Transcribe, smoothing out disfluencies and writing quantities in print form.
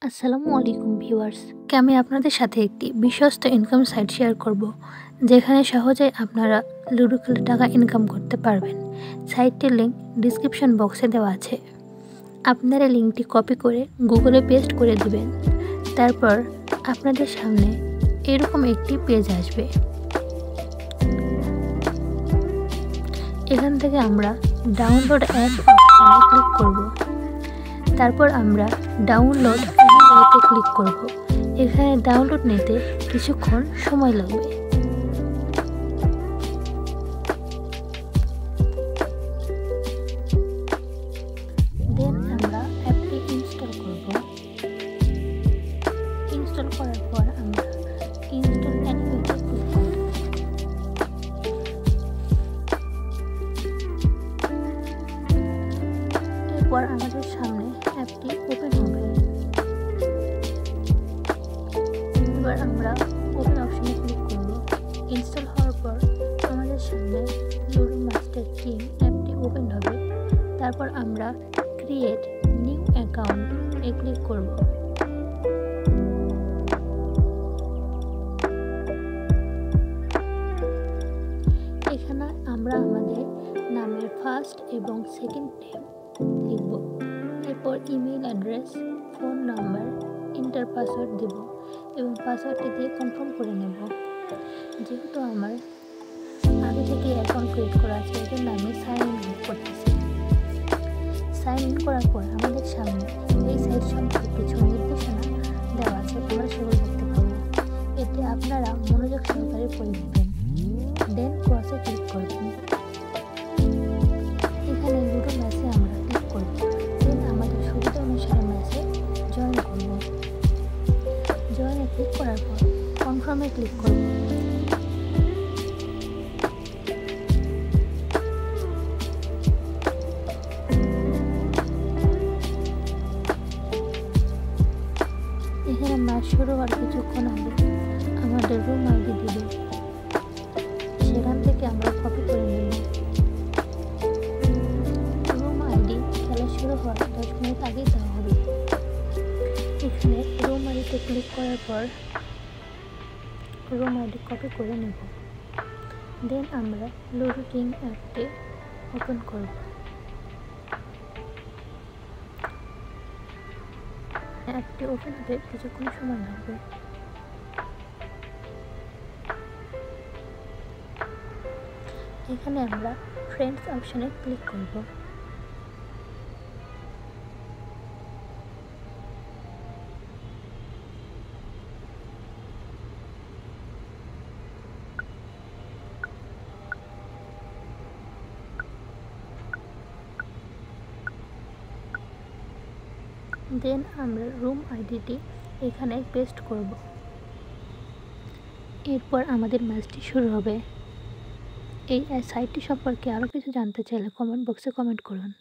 আসসালামু আলাইকুম ভিউয়ার্স, আমি আপনাদের সাথে একটি বিশ্বস্ত ইনকাম সাইট শেয়ার করব, যেখানে সহজেই আপনারা লুডো খেলে টাকা ইনকাম করতে পারবেন। সাইটটির লিঙ্ক ডিসক্রিপশন বক্সে দেওয়া আছে। আপনারা লিঙ্কটি কপি করে গুগলে পেস্ট করে দিবেন। তারপর আপনাদের সামনে এরকম একটি পেজ আসবে। এখান থেকে আমরা ডাউনলোড অ্যাপ অপশনে ক্লিক করব। তারপর আমরা ডাউনলোড অ্যাপে ক্লিক করব। এখানে ডাউনলোড নিতে কিছুক্ষণ সময় লাগবে। দেন আমরা অ্যাপটি ইনস্টল করব। ইনস্টল করার পর আমরা ইনস্টল অ্যাপে ক্লিক করব। এরপর আমাদের সামনে অ্যাপটি ওপেন হবে। এবার আমরা ওপেন অপশনে ক্লিক করব। ইনস্টল হওয়ার পর আমাদের সামনে লুডো মাস্টার কিং অ্যাপটি ওপেন হবে। তারপর আমরা ক্রিয়েট নিউ অ্যাকাউন্ট এ ক্লিক করব। এখানে আমরা আমাদের নামের ফার্স্ট এবং সেকেন্ড নেম লিখব। এরপর email address, phone number, enter password দেব এবং পাসওয়ার্ডটি দিয়ে কনফার্ম করে নেব। যেহেতু আমার আগে থেকে অ্যাকাউন্ট ক্রিয়েট করা আছে, এই জন্য আমি সাইন ইন করতেছি। সাইন ইন করার পর আমাদের সামনে এই সাইট সম্পর্কে কিছু নির্দেশনা দেওয়া আছে, তোমরা সেগুলো দেখতে পাবো। এতে আপনারা মনোযোগ সহকারে পড়ে নেবেন। দেন ক্রসে ক্লিক করবেন। এখানে লুডো ম্যাচে আমরা ক্লিক করব। দেন আমাদের সুবিধা অনুসারে ম্যাচে জয়েন করব। জয়েনে ক্লিক করার পর কনফার্মে ক্লিক করব। এখানে ম্যাচ শুরু হওয়ার কিছুক্ষণ আগে আমাদের রুম আইডি দিবে, সেখান থেকে আমরা কপি করে নেব। রুম আইডি খেলা শুরু হওয়ার 10 মিনিট আগেই দেওয়া হবে। এখানে রুম আইডিতে ক্লিক করার পর রুম আইডি কপি করে নেব। দেন আমরা লুডো কিং অ্যাপটি ওপেন করব। অ্যাপটি ওপেন হতে কিছুক্ষণ সময় লাগবে। এখানে আমরা ফ্রেন্ডস অপশনে ক্লিক করব। দেন আমরা রুম আইডিটি এখানে পেস্ট করব। এরপর আমাদের ম্যাচটি শুরু হবে। এই সাইটটি সম্পর্কে আরও কিছু জানতে চাইলে কমেন্ট বক্সে কমেন্ট করুন।